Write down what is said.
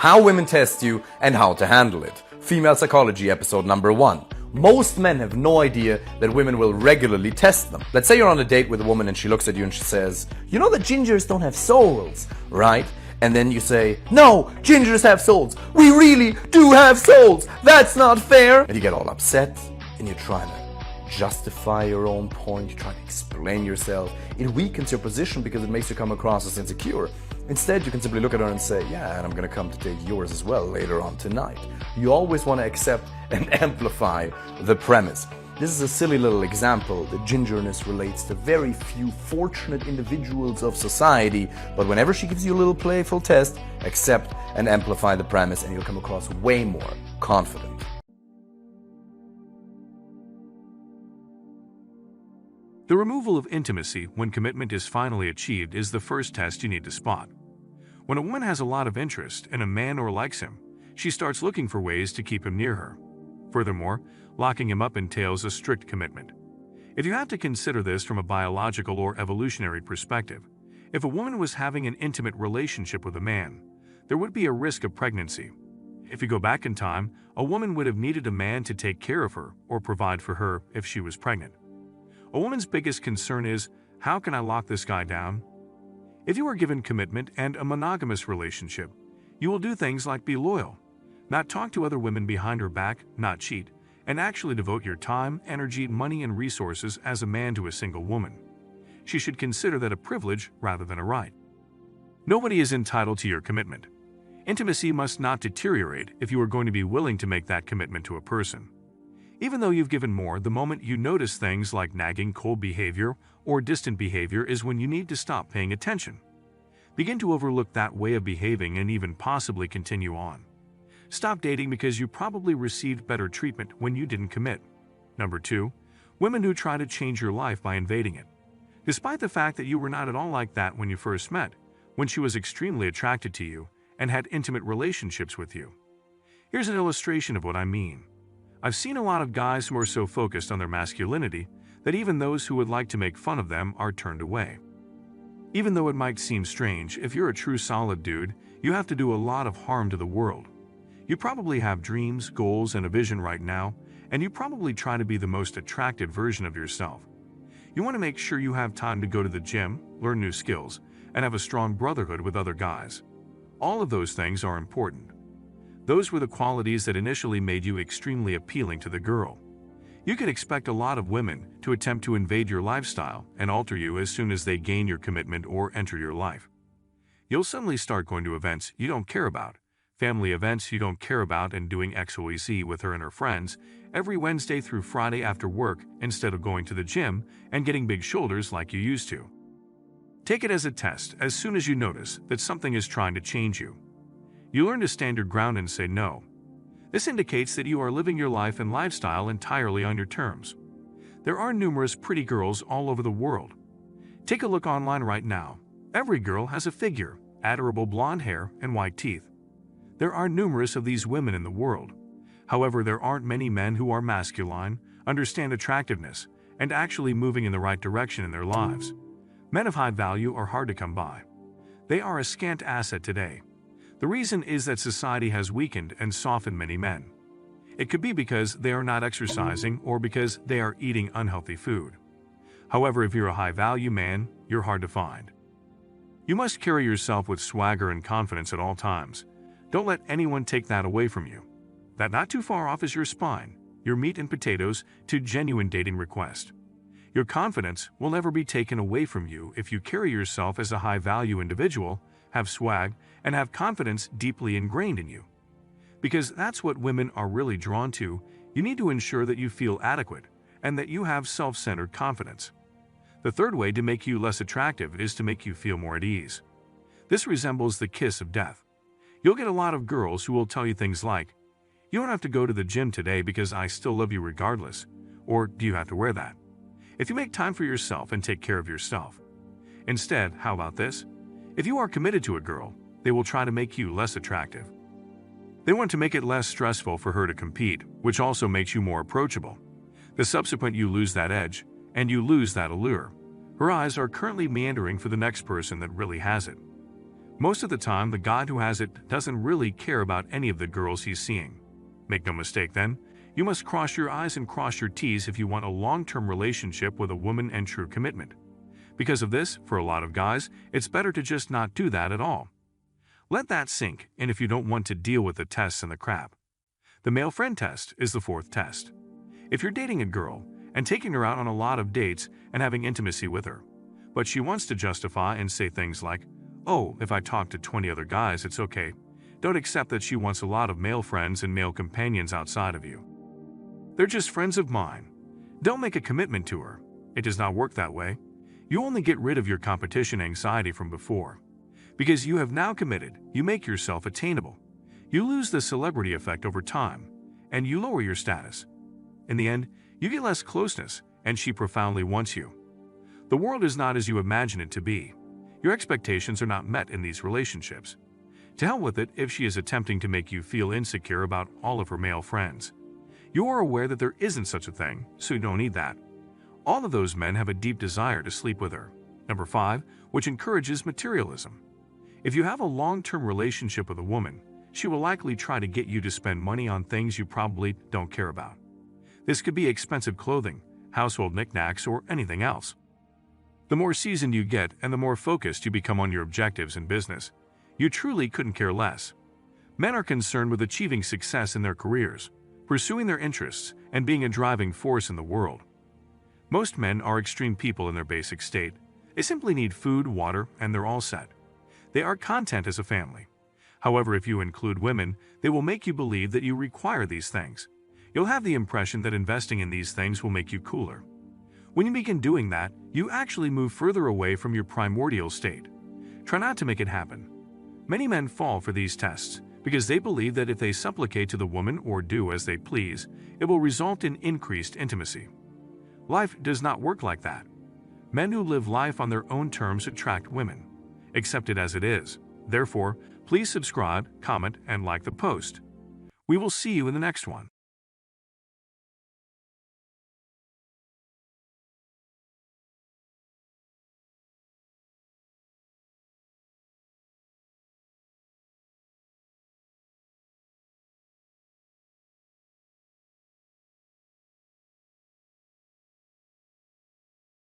How women test you and how to handle it. Female Psychology episode number 1. Most men have no idea that women will regularly test them. Let's say you're on a date with a woman and she looks at you and she says, "You know that gingers don't have souls, right?" And then you say, "No, gingers have souls. We really do have souls. That's not fair." And you get all upset and you're trying to justify your own point. You're trying to explain yourself. It weakens your position because it makes you come across as insecure. Instead, you can simply look at her and say, "Yeah, and I'm going to come to date yours as well later on tonight." You always want to accept and amplify the premise. This is a silly little example. The gingerness relates to very few fortunate individuals of society, but whenever she gives you a little playful test, accept and amplify the premise and you'll come across way more confident. The removal of intimacy when commitment is finally achieved is the first test you need to spot. When a woman has a lot of interest in a man or likes him, she starts looking for ways to keep him near her. Furthermore, locking him up entails a strict commitment. If you have to consider this from a biological or evolutionary perspective, if a woman was having an intimate relationship with a man, there would be a risk of pregnancy. If you go back in time, a woman would have needed a man to take care of her or provide for her if she was pregnant. A woman's biggest concern is, how can I lock this guy down? If you are given commitment and a monogamous relationship, you will do things like be loyal, not talk to other women behind her back, not cheat, and actually devote your time, energy, money, and resources as a man to a single woman. She should consider that a privilege rather than a right. Nobody is entitled to your commitment. Intimacy must not deteriorate if you are going to be willing to make that commitment to a person. Even though you've given more, the moment you notice things like nagging, cold behavior, or distant behavior is when you need to stop paying attention. Begin to overlook that way of behaving and even possibly continue on. Stop dating because you probably received better treatment when you didn't commit. Number 2, women who try to change your life by invading it. Despite the fact that you were not at all like that when you first met, when she was extremely attracted to you and had intimate relationships with you. Here's an illustration of what I mean. I've seen a lot of guys who are so focused on their masculinity that even those who would like to make fun of them are turned away. Even though it might seem strange, if you're a true solid dude, you have to do a lot of harm to the world. You probably have dreams, goals, and a vision right now, and you probably try to be the most attractive version of yourself. You want to make sure you have time to go to the gym, learn new skills, and have a strong brotherhood with other guys. All of those things are important. Those were the qualities that initially made you extremely appealing to the girl. You can expect a lot of women to attempt to invade your lifestyle and alter you as soon as they gain your commitment or enter your life. You'll suddenly start going to events you don't care about, family events you don't care about, and doing XYZ with her and her friends every Wednesday through Friday after work instead of going to the gym and getting big shoulders like you used to. Take it as a test as soon as you notice that something is trying to change you. You learn to stand your ground and say no. This indicates that you are living your life and lifestyle entirely on your terms. There are numerous pretty girls all over the world. Take a look online right now. Every girl has a figure, adorable blonde hair, and white teeth. There are numerous of these women in the world. However, there aren't many men who are masculine, understand attractiveness, and actually moving in the right direction in their lives. Men of high value are hard to come by. They are a scant asset today. The reason is that society has weakened and softened many men. It could be because they are not exercising or because they are eating unhealthy food. However, if you're a high-value man, you're hard to find. You must carry yourself with swagger and confidence at all times. Don't let anyone take that away from you. That not too far off is your spine, your meat and potatoes to genuine dating request. Your confidence will never be taken away from you if you carry yourself as a high-value individual, have swag, and have confidence deeply ingrained in you. Because that's what women are really drawn to, you need to ensure that you feel adequate and that you have self-centered confidence. The third way to make you less attractive is to make you feel more at ease. This resembles the kiss of death. You'll get a lot of girls who will tell you things like, "You don't have to go to the gym today because I still love you regardless," or "Do you have to wear that?" If you make time for yourself and take care of yourself. Instead, how about this? If you are committed to a girl, they will try to make you less attractive. They want to make it less stressful for her to compete, which also makes you more approachable. The subsequent you lose that edge, and you lose that allure. Her eyes are currently meandering for the next person that really has it. Most of the time, the guy who has it doesn't really care about any of the girls he's seeing. Make no mistake then, you must cross your I's and cross your T's if you want a long-term relationship with a woman and true commitment. Because of this, for a lot of guys, it's better to just not do that at all. Let that sink in if you don't want to deal with the tests and the crap. The male friend test is the fourth test. If you're dating a girl and taking her out on a lot of dates and having intimacy with her, but she wants to justify and say things like, "Oh, if I talk to 20 other guys, it's okay," don't accept that she wants a lot of male friends and male companions outside of you. They're just friends of mine. Don't make a commitment to her. It does not work that way. You only get rid of your competition anxiety from before. Because you have now committed, you make yourself attainable. You lose the celebrity effect over time, and you lower your status. In the end, you get less closeness, and she profoundly wants you. The world is not as you imagine it to be. Your expectations are not met in these relationships. To hell with it if she is attempting to make you feel insecure about all of her male friends. You are aware that there isn't such a thing, so you don't need that. All of those men have a deep desire to sleep with her. Number 5, which encourages materialism. If you have a long-term relationship with a woman, she will likely try to get you to spend money on things you probably don't care about. This could be expensive clothing, household knickknacks, or anything else. The more seasoned you get and the more focused you become on your objectives in business, you truly couldn't care less. Men are concerned with achieving success in their careers, pursuing their interests, and being a driving force in the world. Most men are extreme people in their basic state. They simply need food, water, and they're all set. They are content as a family. However, if you include women, they will make you believe that you require these things. You'll have the impression that investing in these things will make you cooler. When you begin doing that, you actually move further away from your primordial state. Try not to make it happen. Many men fall for these tests because they believe that if they supplicate to the woman or do as they please, it will result in increased intimacy. Life does not work like that. Men who live life on their own terms attract women. Accept it as it is. Therefore, please subscribe, comment, and like the post. We will see you in the next one.